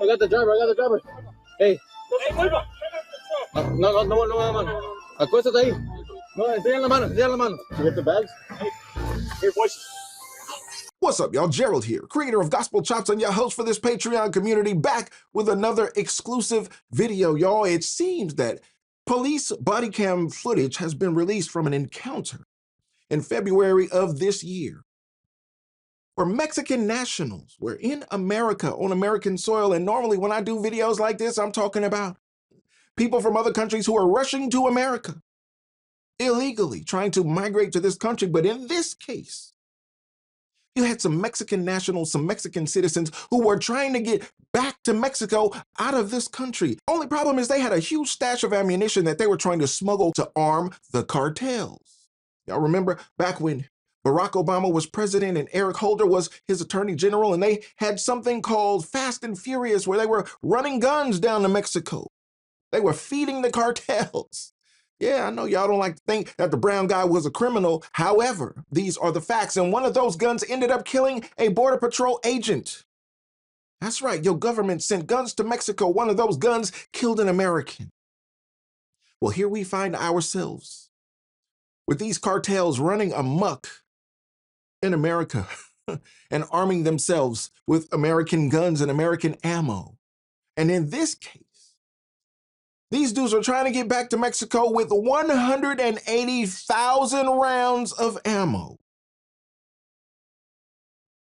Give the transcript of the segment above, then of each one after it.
I got the driver. Hey. No, mano. Acuéstate ahí. No, enseña la mano. You get the bags? Here, boys. What's up, y'all? Gerald here, creator of Gospel Chops and your host for this Patreon community, back with another exclusive video, y'all. It seems that police body cam footage has been released from an encounter in February of this year, where Mexican nationals were in America, on American soil. And normally when I do videos like this, I'm talking about people from other countries who are rushing to America illegally, trying to migrate to this country. But in this case, you had some Mexican nationals, some Mexican citizens who were trying to get back to Mexico out of this country. Only problem is they had a huge stash of ammunition that they were trying to smuggle to arm the cartels. Y'all remember back when Barack Obama was president and Eric Holder was his attorney general, and they had something called Fast and Furious where they were running guns down to Mexico. They were feeding the cartels. Yeah, I know y'all don't like to think that the brown guy was a criminal. However, these are the facts. And one of those guns ended up killing a Border Patrol agent. That's right, your government sent guns to Mexico. One of those guns killed an American. Well, here we find ourselves with these cartels running amok in America and arming themselves with American guns and American ammo. And in this case, these dudes are trying to get back to Mexico with 180,000 rounds of ammo.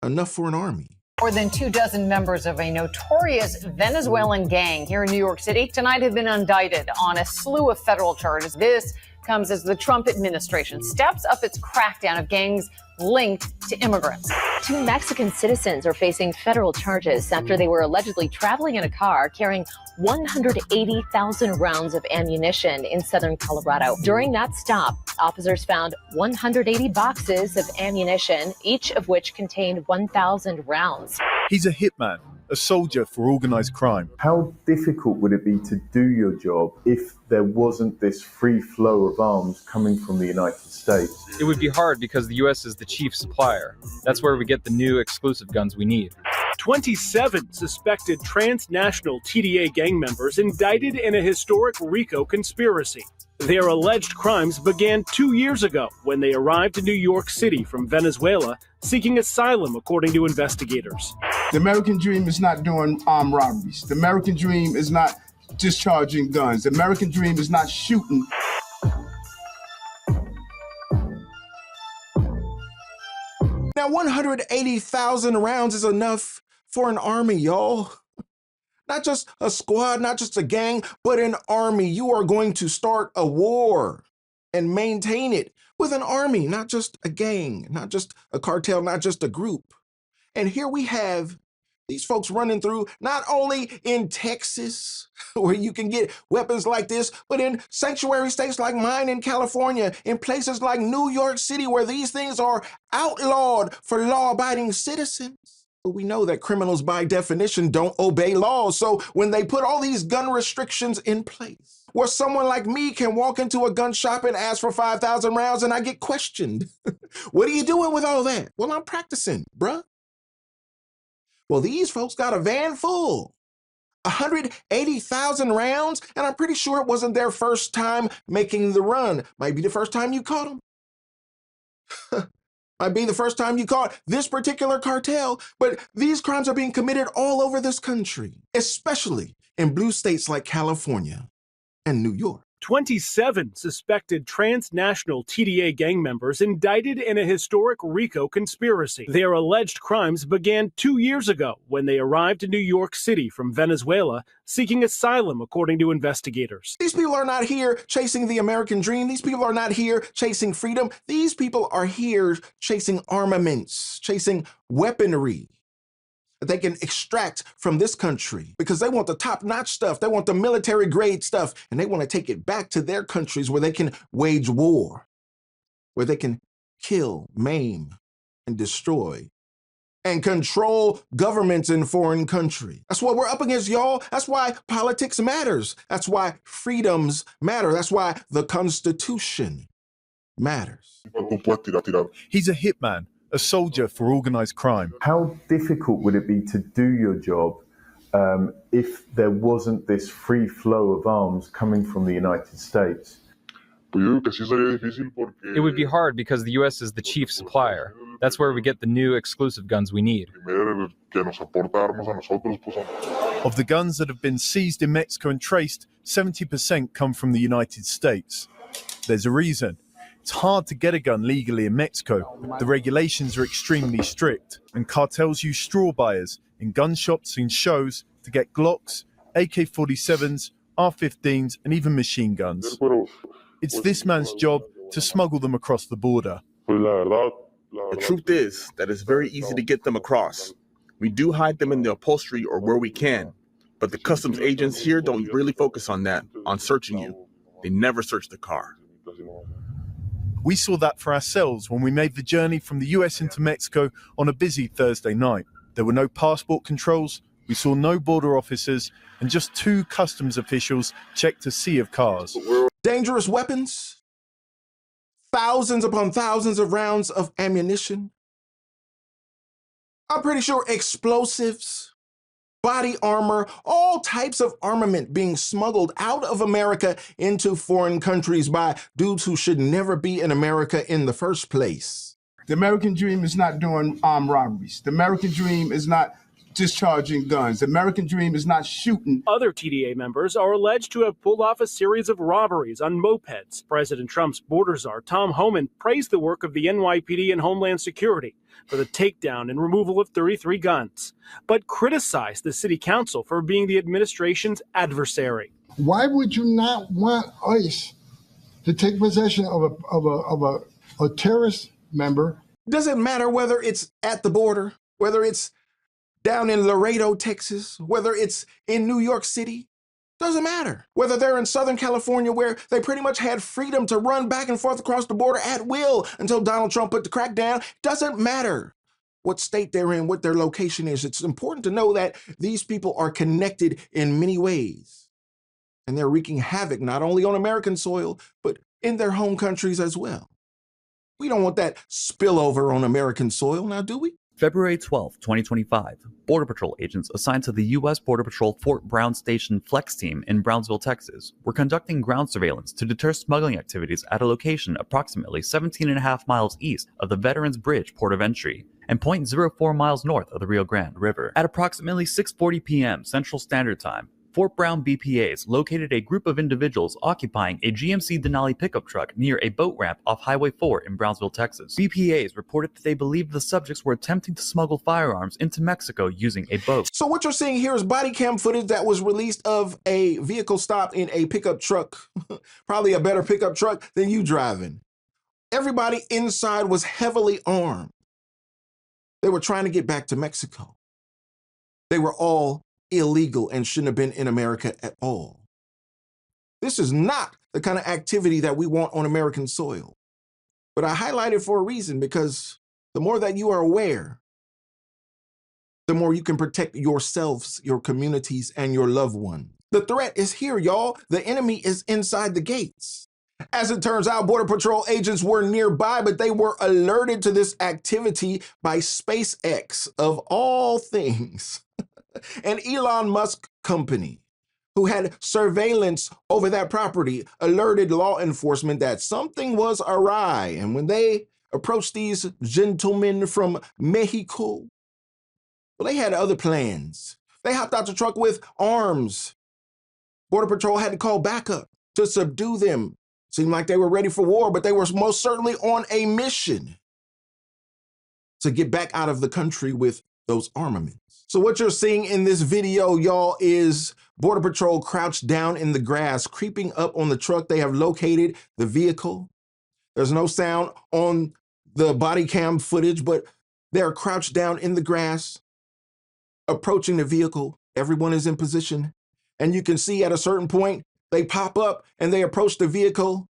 Enough for an army. More than 24 members of a notorious Venezuelan gang here in New York City tonight have been indicted on a slew of federal charges. This comes as the Trump administration steps up its crackdown of gangs linked to immigrants. 2 Mexican citizens are facing federal charges after they were allegedly traveling in a car carrying 180,000 rounds of ammunition in southern Colorado. During that stop, officers found 180 boxes of ammunition, each of which contained 1,000 rounds. He's a hitman, a soldier for organized crime. How difficult would it be to do your job if there wasn't this free flow of arms coming from the United States? It would be hard because the U.S. is the chief supplier. That's where we get the new exclusive guns we need. 27 suspected transnational TDA gang members indicted in a historic RICO conspiracy. Their alleged crimes began 2 years ago when they arrived to New York City from Venezuela seeking asylum, according to investigators. The American dream is not doing armed robberies. The American dream is not discharging guns. The American dream is not shooting. Now, 180,000 rounds is enough for an army, y'all. Not just a squad, not just a gang, but an army. You are going to start a war and maintain it with an army, not just a gang, not just a cartel, not just a group. And here we have these folks running through not only in Texas, where you can get weapons like this, but in sanctuary states like mine in California, in places like New York City, where these things are outlawed for law-abiding citizens. But we know that criminals, by definition, don't obey laws. So when they put all these gun restrictions in place, where someone like me can walk into a gun shop and ask for 5,000 rounds and I get questioned, what are you doing with all that? Well, I'm practicing, bruh. Well, these folks got a van full, 180,000 rounds, and I'm pretty sure it wasn't their first time making the run. Might be the first time you caught them. Might be the first time you caught this particular cartel, but these crimes are being committed all over this country, especially in blue states like California and New York. 27 suspected transnational TDA gang members indicted in a historic RICO conspiracy. Their alleged crimes began 2 years ago when they arrived in New York City from Venezuela seeking asylum, according to investigators. These people are not here chasing the American dream. These people are not here chasing freedom. These people are here chasing armaments, chasing weaponry that they can extract from this country because they want the top-notch stuff. They want the military-grade stuff, and they want to take it back to their countries where they can wage war, where they can kill, maim, and destroy, and control governments in foreign countries. That's what we're up against, y'all. That's why politics matters. That's why freedoms matter. That's why the Constitution matters. He's a hitman, a soldier for organized crime. How difficult would it be to do your job if there wasn't this free flow of arms coming from the United States. It would be hard because the US is the chief supplier. That's where we get the new exclusive guns we need. Of the guns that have been seized in Mexico and traced, 70% come from the United States. There's a reason. It's hard to get a gun legally in Mexico. The regulations are extremely strict, and cartels use straw buyers in gun shops and shows to get Glocks, AK-47s, R-15s, and even machine guns. It's this man's job to smuggle them across the border. The truth is that it's very easy to get them across. We do hide them in the upholstery or where we can, but the customs agents here don't really focus on that, on searching you. They never search the car. We saw that for ourselves when we made the journey from the US into Mexico on a busy Thursday night. There were no passport controls, we saw no border officers, and just 2 customs officials checked a sea of cars. Dangerous weapons, thousands upon thousands of rounds of ammunition. I'm pretty sure explosives, body armor, all types of armament being smuggled out of America into foreign countries by dudes who should never be in America in the first place. The American dream is not doing armed robberies. The American dream is not discharging guns. The American dream is not shooting. Other TDA members are alleged to have pulled off a series of robberies on mopeds. President Trump's border czar, Tom Homan, praised the work of the NYPD and Homeland Security for the takedown and removal of 33 guns, but criticized the city council for being the administration's adversary. Why would you not want ICE to take possession of a terrorist member? Doesn't matter whether it's at the border, whether it's down in Laredo, Texas, whether it's in New York City, doesn't matter. Whether they're in Southern California where they pretty much had freedom to run back and forth across the border at will until Donald Trump put the crackdown, doesn't matter what state they're in, what their location is. It's important to know that these people are connected in many ways. And they're wreaking havoc not only on American soil, but in their home countries as well. We don't want that spillover on American soil, now do we? February 12, 2025, Border Patrol agents assigned to the U.S. Border Patrol Fort Brown Station Flex Team in Brownsville, Texas, were conducting ground surveillance to deter smuggling activities at a location approximately 17.5 miles east of the Veterans Bridge port of entry and 0.04 miles north of the Rio Grande River. At approximately 6:40 p.m. Central Standard Time, Fort Brown BPAs located a group of individuals occupying a GMC Denali pickup truck near a boat ramp off Highway 4 in Brownsville, Texas. BPAs reported that they believed the subjects were attempting to smuggle firearms into Mexico using a boat. So what you're seeing here is body cam footage that was released of a vehicle stop in a pickup truck, probably a better pickup truck than you driving. Everybody inside was heavily armed. They were trying to get back to Mexico. They were all illegal and shouldn't have been in America at all. This is not the kind of activity that we want on American soil. But I highlight it for a reason, because the more that you are aware, the more you can protect yourselves, your communities, and your loved ones. The threat is here, y'all. The enemy is inside the gates. As it turns out, Border Patrol agents were nearby, but they were alerted to this activity by SpaceX, of all things. An Elon Musk company who had surveillance over that property alerted law enforcement that something was awry. And when they approached these gentlemen from Mexico, well, they had other plans. They hopped out the truck with arms. Border Patrol had to call backup to subdue them. Seemed like they were ready for war, but they were most certainly on a mission to get back out of the country with those armaments. So what you're seeing in this video, y'all, is Border Patrol crouched down in the grass, creeping up on the truck. They have located the vehicle. There's no sound on the body cam footage, but they're crouched down in the grass, approaching the vehicle. Everyone is in position. And you can see at a certain point, they pop up and they approach the vehicle.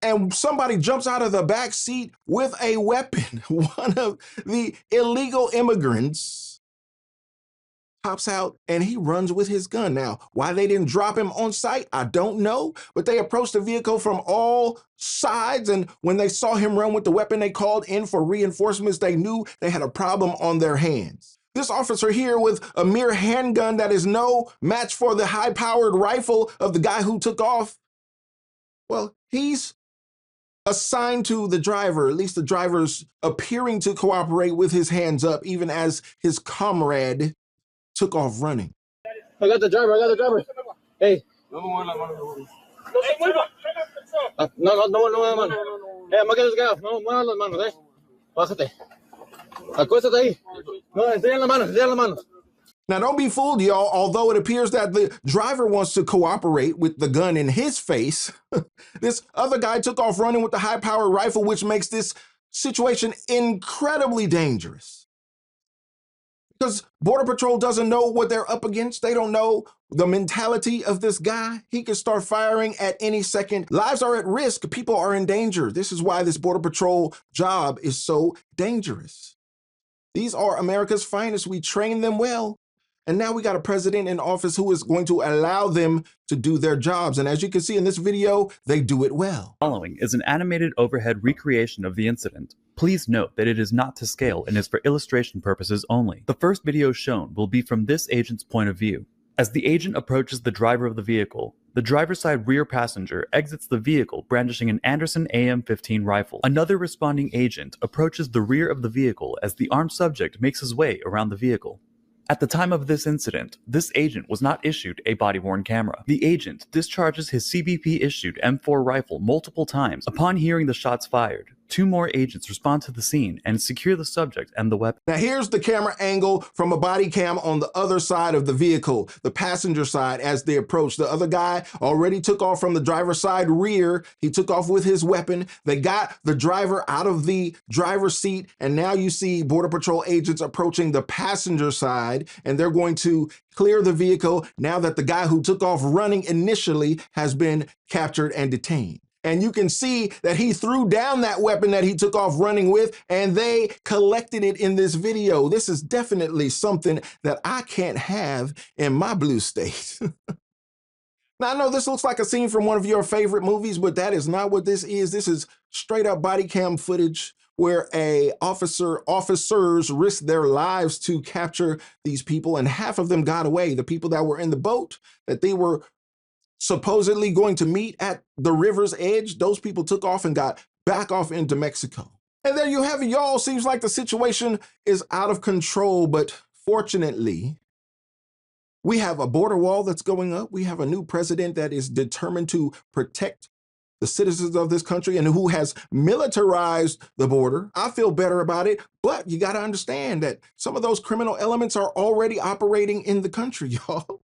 And somebody jumps out of the back seat with a weapon. One of the illegal immigrants pops out and he runs with his gun. Now, why they didn't drop him on sight, I don't know, but they approached the vehicle from all sides. And when they saw him run with the weapon, they called in for reinforcements. They knew they had a problem on their hands. This officer here with a mere handgun that is no match for the high-powered rifle of the guy who took off, well, he's assigned to the driver, at least the driver's appearing to cooperate with his hands up, even as his comrade took off running. I got the driver. Hey. No, mano. Hey, I'm gonna get this guy. No, mueva las manos, Bájate. Acuéstate ahí. No, enseña la mano. Now, don't be fooled, y'all. Although it appears that the driver wants to cooperate with the gun in his face, this other guy took off running with the high-powered rifle, which makes this situation incredibly dangerous. Because Border Patrol doesn't know what they're up against. They don't know the mentality of this guy. He could start firing at any second. Lives are at risk. People are in danger. This is why this Border Patrol job is so dangerous. These are America's finest. We train them well. And now we got a president in office who is going to allow them to do their jobs. And as you can see in this video, they do it well. Following is an animated overhead recreation of the incident. Please note that it is not to scale and is for illustration purposes only. The first video shown will be from this agent's point of view. As the agent approaches the driver of the vehicle, the driver's side rear passenger exits the vehicle brandishing an Anderson AM-15 rifle. Another responding agent approaches the rear of the vehicle as the armed subject makes his way around the vehicle. At the time of this incident, this agent was not issued a body-worn camera. The agent discharges his CBP-issued M4 rifle multiple times. Upon hearing the shots fired, 2 more agents respond to the scene and secure the subject and the weapon. Now here's the camera angle from a body cam on the other side of the vehicle, the passenger side as they approach. The other guy already took off from the driver's side rear. He took off with his weapon. They got the driver out of the driver's seat, and now you see Border Patrol agents approaching the passenger side, and they're going to clear the vehicle now that the guy who took off running initially has been captured and detained. And you can see that he threw down that weapon that he took off running with, and they collected it in this video. This is definitely something that I can't have in my blue state. Now, I know this looks like a scene from one of your favorite movies, but that is not what this is. This is straight up body cam footage where officers risked their lives to capture these people, and half of them got away. The people that were in the boat that they were supposedly going to meet at the river's edge, those people took off and got back off into Mexico. And there you have it, y'all. Seems like the situation is out of control, but fortunately, we have a border wall that's going up. We have a new president that is determined to protect the citizens of this country and who has militarized the border. I feel better about it, but you got to understand that some of those criminal elements are already operating in the country, y'all.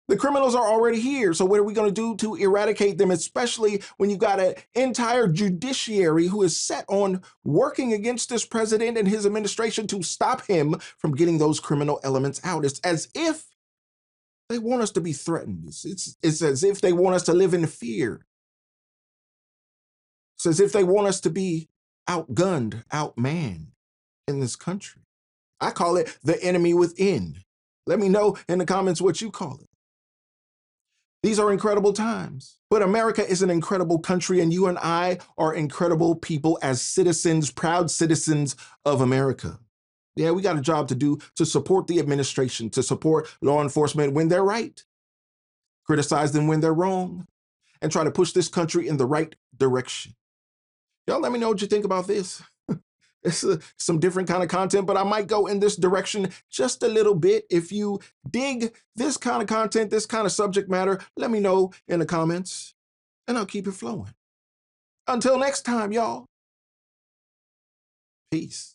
The criminals are already here, so what are we going to do to eradicate them, especially when you've got an entire judiciary who is set on working against this president and his administration to stop him from getting those criminal elements out? It's as if they want us to be threatened. It's as if they want us to live in fear. It's as if they want us to be outgunned, outmanned in this country. I call it the enemy within. Let me know in the comments what you call it. These are incredible times, but America is an incredible country, and you and I are incredible people as citizens, proud citizens of America. Yeah, we got a job to do to support the administration, to support law enforcement when they're right, criticize them when they're wrong, and try to push this country in the right direction. Y'all let me know what you think about this. It's some different kind of content, but I might go in this direction just a little bit. If you dig this kind of content, this kind of subject matter, let me know in the comments, and I'll keep it flowing. Until next time, y'all. Peace.